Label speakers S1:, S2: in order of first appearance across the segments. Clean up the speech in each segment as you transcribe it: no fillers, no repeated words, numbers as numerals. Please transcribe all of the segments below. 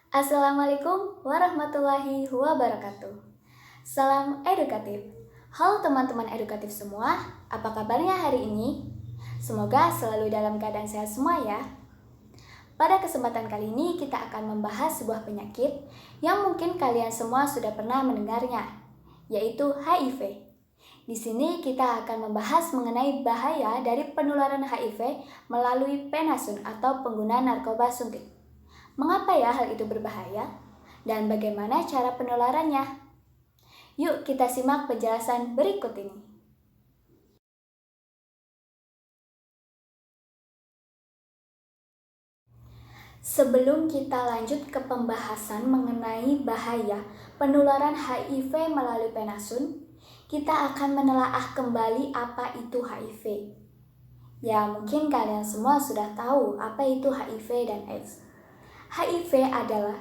S1: Assalamualaikum warahmatullahi wabarakatuh. Salam edukatif. Halo teman-teman edukatif semua, apa kabarnya hari ini? Semoga selalu dalam keadaan sehat semua ya. Pada kesempatan kali ini kita akan membahas sebuah penyakit yang mungkin kalian semua sudah pernah mendengarnya, yaitu HIV. Di sini kita akan membahas mengenai bahaya dari penularan HIV melalui penasun atau penggunaan narkoba suntik. Mengapa ya hal itu berbahaya? Dan bagaimana cara penularannya? Yuk kita simak penjelasan berikut ini. Sebelum kita lanjut ke pembahasan mengenai bahaya penularan HIV melalui penasun, kita akan menelaah kembali apa itu HIV. Ya, mungkin kalian semua sudah tahu apa itu HIV dan AIDS. HIV adalah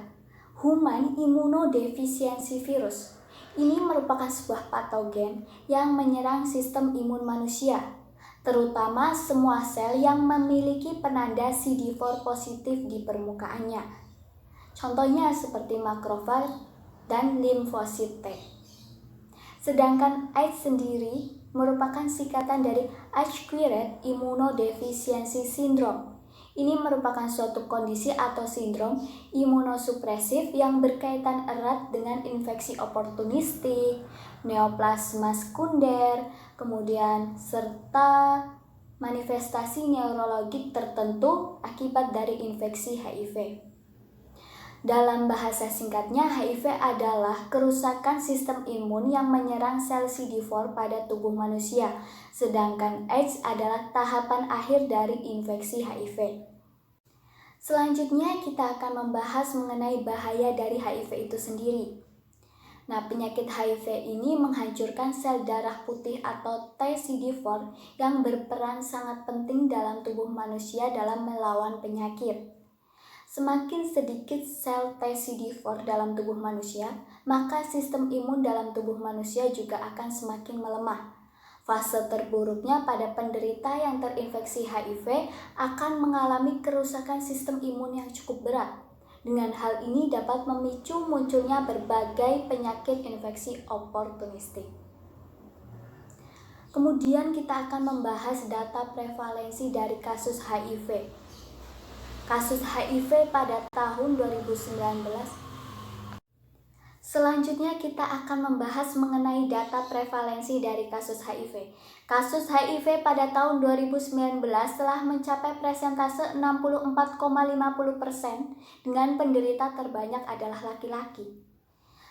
S1: Human Immunodeficiency Virus. Ini merupakan sebuah patogen yang menyerang sistem imun manusia, terutama semua sel yang memiliki penanda CD4 positif di permukaannya. Contohnya seperti makrofag dan limfosit T. Sedangkan AIDS sendiri merupakan singkatan dari Acquired Immunodeficiency Syndrome. Ini merupakan suatu kondisi atau sindrom imunosupresif yang berkaitan erat dengan infeksi oportunistik, neoplasma sekunder, kemudian serta manifestasi neurologik tertentu akibat dari infeksi HIV. Dalam bahasa singkatnya, HIV adalah kerusakan sistem imun yang menyerang sel CD4 pada tubuh manusia, sedangkan AIDS adalah tahapan akhir dari infeksi HIV. Selanjutnya kita akan membahas mengenai bahaya dari HIV itu sendiri. Nah, penyakit HIV ini menghancurkan sel darah putih atau TCD4 yang berperan sangat penting dalam tubuh manusia dalam melawan penyakit. Semakin sedikit sel TCD4 dalam tubuh manusia, maka sistem imun dalam tubuh manusia juga akan semakin melemah. Fase terburuknya pada penderita yang terinfeksi HIV akan mengalami kerusakan sistem imun yang cukup berat. Dengan hal ini dapat memicu munculnya berbagai penyakit infeksi oportunistik. Kemudian kita akan membahas data prevalensi dari kasus HIV. Kasus HIV pada tahun 2019. Selanjutnya kita akan membahas mengenai data prevalensi dari kasus HIV. Kasus HIV pada tahun 2019 telah mencapai presentase 64,50% dengan penderita terbanyak adalah laki-laki.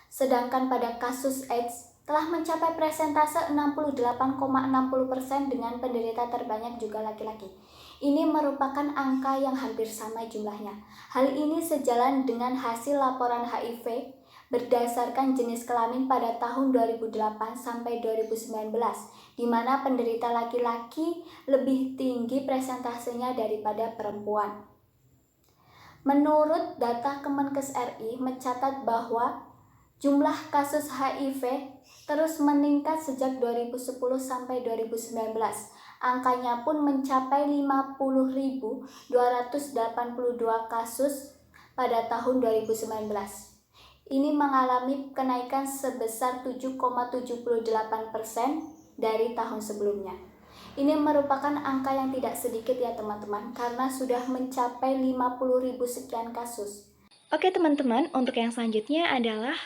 S1: Sedangkan pada kasus AIDS telah mencapai presentase 68,60% dengan penderita terbanyak juga laki-laki. Ini merupakan angka yang hampir sama jumlahnya. Hal ini sejalan dengan hasil laporan HIV berdasarkan jenis kelamin pada tahun 2008 sampai 2019, di mana penderita laki-laki lebih tinggi presentasenya daripada perempuan. Menurut data Kemenkes RI mencatat bahwa jumlah kasus HIV terus meningkat sejak 2010 sampai 2019. Angkanya pun mencapai 50.282 kasus pada tahun 2019. Ini mengalami kenaikan sebesar 7,78% dari tahun sebelumnya. Ini merupakan angka yang tidak sedikit ya teman-teman, karena sudah mencapai 50.000 sekian kasus.
S2: Oke teman-teman, untuk yang selanjutnya adalah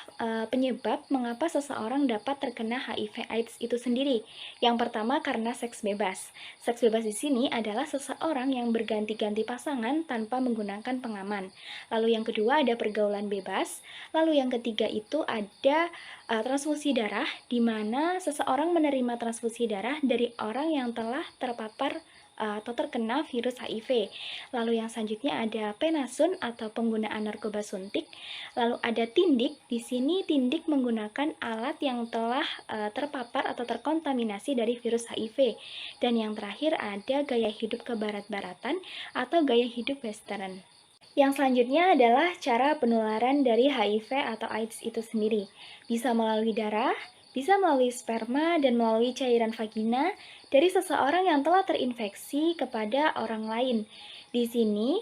S2: penyebab mengapa seseorang dapat terkena HIV/AIDS itu sendiri. Yang pertama karena seks bebas. Seks bebas di sini adalah seseorang yang berganti-ganti pasangan tanpa menggunakan pengaman. Lalu yang kedua ada pergaulan bebas. Lalu yang ketiga itu ada transfusi darah, di mana seseorang menerima transfusi darah dari orang yang telah terpapar atau terkena virus HIV. Lalu yang selanjutnya ada penasun atau penggunaan narkoba suntik. Lalu ada tindik. Di sini tindik menggunakan alat yang telah terpapar atau terkontaminasi dari virus HIV. Dan yang terakhir ada gaya hidup kebarat-baratan atau gaya hidup western. Yang selanjutnya adalah cara penularan dari HIV atau AIDS itu sendiri. Bisa melalui darah, bisa melalui sperma, dan melalui cairan vagina dari seseorang yang telah terinfeksi kepada orang lain. Di sini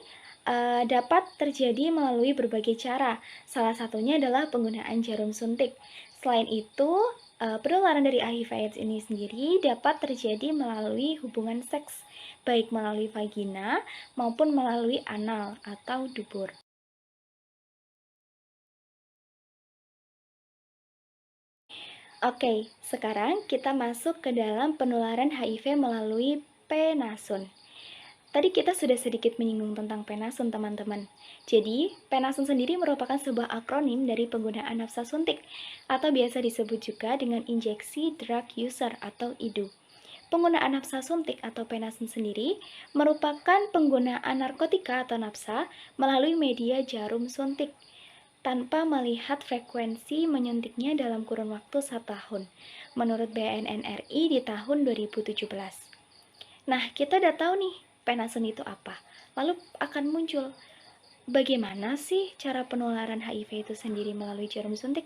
S2: dapat terjadi melalui berbagai cara. Salah satunya adalah penggunaan jarum suntik. Selain itu, penularan dari HIV/AIDS ini sendiri dapat terjadi melalui hubungan seks, baik melalui vagina maupun melalui anal atau dubur. Oke, sekarang kita masuk ke dalam penularan HIV melalui penasun. Tadi kita sudah sedikit menyinggung tentang penasun, teman-teman. Jadi, penasun sendiri merupakan sebuah akronim dari penggunaan nafsa suntik, atau biasa disebut juga dengan injeksi drug user atau IDU. Penggunaan nafsa suntik atau penasun sendiri merupakan penggunaan narkotika atau nafsa melalui media jarum suntik tanpa melihat frekuensi menyuntiknya dalam kurun waktu 1 tahun, menurut BNNRI di tahun 2017. Nah, kita udah tahu nih, penasun itu apa. Lalu akan muncul, bagaimana sih cara penularan HIV itu sendiri melalui jarum suntik?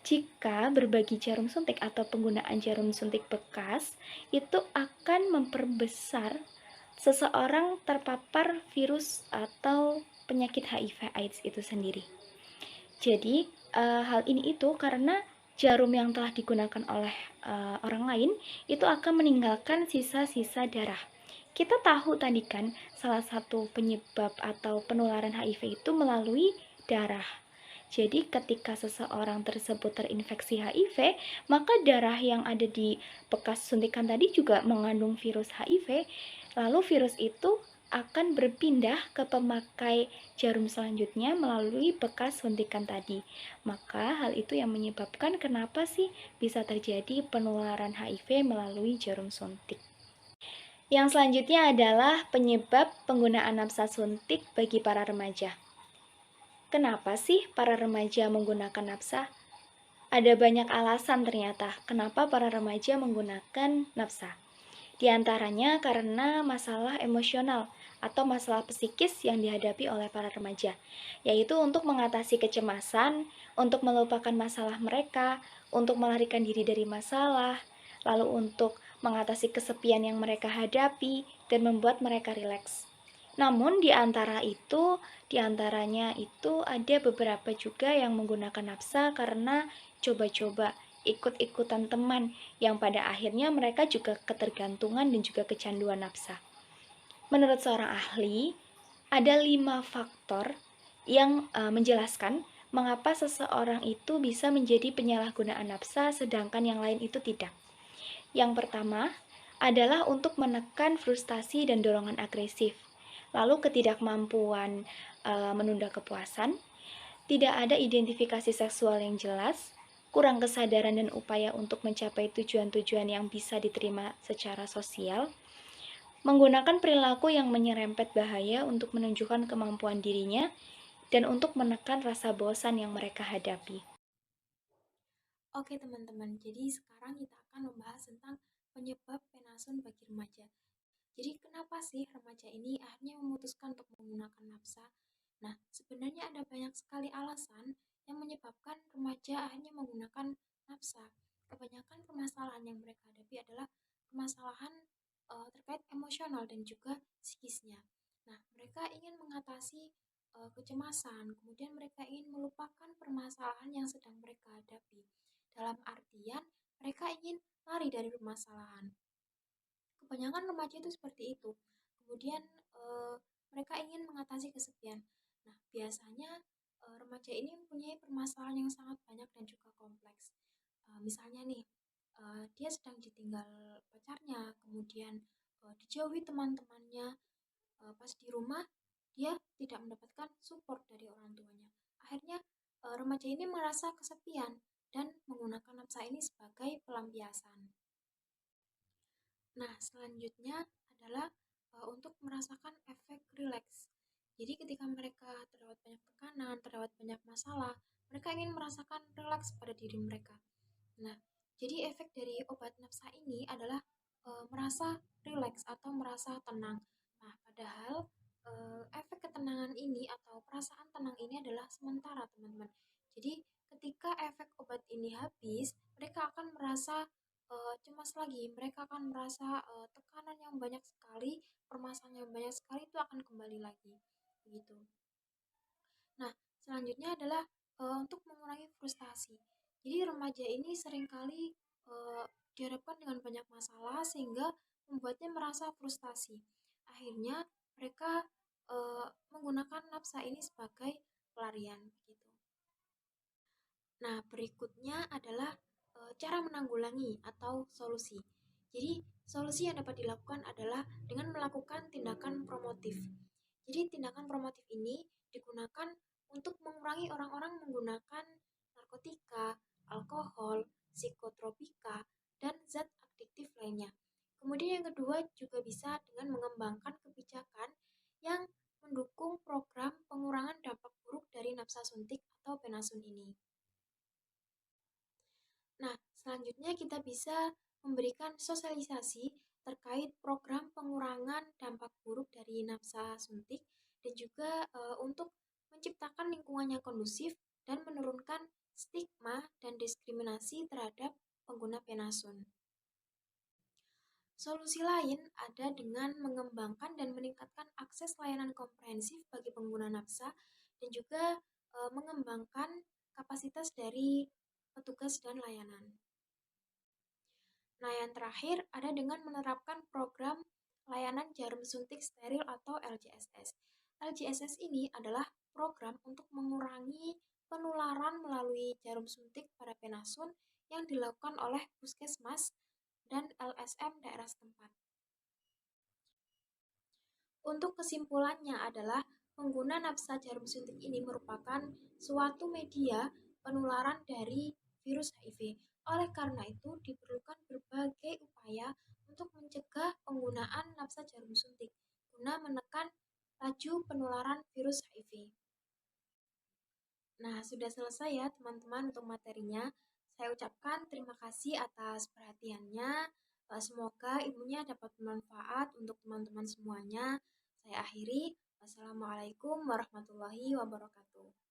S2: Jika berbagi jarum suntik atau penggunaan jarum suntik bekas, itu akan memperbesar seseorang terpapar virus atau penyakit HIV/AIDS itu sendiri. Jadi, hal ini itu karena jarum yang telah digunakan oleh orang lain itu akan meninggalkan sisa-sisa darah. Kita tahu tadi kan salah satu penyebab atau penularan HIV itu melalui darah. Jadi ketika seseorang tersebut terinfeksi HIV, maka darah yang ada di bekas suntikan tadi juga mengandung virus HIV. Lalu virus itu akan berpindah ke pemakai jarum selanjutnya melalui bekas suntikan tadi. Maka hal itu yang menyebabkan kenapa sih bisa terjadi penularan HIV melalui jarum suntik. Yang selanjutnya adalah penyebab penggunaan nafsa suntik bagi para remaja. Kenapa sih para remaja menggunakan nafsa? Ada banyak alasan ternyata kenapa para remaja menggunakan nafsa. Di antaranya karena masalah emosional atau masalah psikis yang dihadapi oleh para remaja, yaitu untuk mengatasi kecemasan, untuk melupakan masalah mereka, untuk melarikan diri dari masalah, lalu untuk mengatasi kesepian yang mereka hadapi dan membuat mereka rileks. Namun di antaranya itu ada beberapa juga yang menggunakan nafsa karena coba-coba ikut-ikutan teman yang pada akhirnya mereka juga ketergantungan dan juga kecanduan nafsa. Menurut seorang ahli, ada 5 faktor yang menjelaskan mengapa seseorang itu bisa menjadi penyalahgunaan nafsa sedangkan yang lain itu tidak. Yang pertama adalah untuk menekan frustasi dan dorongan agresif. Lalu ketidakmampuan menunda kepuasan, tidak ada identifikasi seksual yang jelas, kurang kesadaran dan upaya untuk mencapai tujuan-tujuan yang bisa diterima secara sosial, menggunakan perilaku yang menyerempet bahaya untuk menunjukkan kemampuan dirinya, dan untuk menekan rasa bosan yang mereka hadapi.
S3: Oke teman-teman, jadi sekarang kita akan membahas tentang penyebab penasun bagi remaja. Jadi kenapa sih remaja ini akhirnya memutuskan untuk menggunakan nafsa? Nah, sebenarnya ada banyak sekali alasan yang menyebabkan remaja akhirnya menggunakan nafsa. Kebanyakan permasalahan yang mereka hadapi adalah permasalahan terkait emosional dan juga psikisnya. Nah, mereka ingin mengatasi kecemasan, kemudian mereka ingin melupakan permasalahan yang sedang mereka hadapi. Dalam artian, mereka ingin lari dari permasalahan. Kebanyakan remaja itu seperti itu. Kemudian mereka ingin mengatasi kesepian. Nah, biasanya remaja ini mempunyai permasalahan yang sangat banyak dan juga kompleks. Misalnya nih, dia sedang ditinggal pacarnya, kemudian dijauhi teman-temannya. Pas di rumah, dia tidak mendapatkan support dari orang tuanya. Akhirnya remaja ini merasa kesepian dan menggunakan nafsa ini sebagai pelampiasan. Nah, selanjutnya adalah untuk merasakan efek rileks. Jadi ketika mereka terdapat banyak tekanan, terdapat banyak masalah, mereka ingin merasakan rileks pada diri mereka. Nah, jadi efek dari obat nafsa ini adalah merasa rileks atau merasa tenang. Nah, padahal efek ketenangan ini atau perasaan tenang ini adalah sementara, teman-teman. Jadi, ketika efek obat ini habis, mereka akan merasa cemas lagi. Mereka akan merasa tekanan yang banyak sekali, permasalahan yang banyak sekali itu akan kembali lagi. begitu. Nah, selanjutnya adalah untuk mengurangi frustasi. Jadi remaja ini seringkali dihadapkan dengan banyak masalah sehingga membuatnya merasa frustasi. Akhirnya mereka menggunakan nafsa ini sebagai pelarian begitu. Nah, berikutnya adalah cara menanggulangi atau solusi. Jadi, solusi yang dapat dilakukan adalah dengan melakukan tindakan promotif. Jadi, tindakan promotif ini digunakan untuk mengurangi orang-orang menggunakan narkotika, alkohol, psikotropika, dan zat adiktif lainnya. Kemudian yang kedua juga bisa dengan mengembangkan kebijakan yang mendukung program pengurangan dampak buruk dari nafsa suntik atau penasun ini. Nah, selanjutnya kita bisa memberikan sosialisasi terkait program pengurangan dampak buruk dari nafsa suntik dan juga untuk menciptakan lingkungan yang kondusif dan menurunkan stigma dan diskriminasi terhadap pengguna penasun. Solusi lain ada dengan mengembangkan dan meningkatkan akses layanan komprehensif bagi pengguna nafsa dan juga mengembangkan kapasitas dari petugas dan layanan. Nah, yang terakhir ada dengan menerapkan program layanan jarum suntik steril atau LJSS. LJSS ini adalah program untuk mengurangi penularan melalui jarum suntik pada penasun yang dilakukan oleh puskesmas dan LSM daerah setempat. Untuk kesimpulannya adalah pengguna nafsa jarum suntik ini merupakan suatu media penularan dari virus HIV. Oleh karena itu, diperlukan berbagai upaya untuk mencegah penggunaan nafsa jarum suntik guna menekan laju penularan virus HIV. Nah, sudah selesai ya teman-teman untuk materinya. Saya ucapkan terima kasih atas perhatiannya. Semoga ilmunya dapat bermanfaat untuk teman-teman semuanya. Saya akhiri. Wassalamualaikum warahmatullahi wabarakatuh.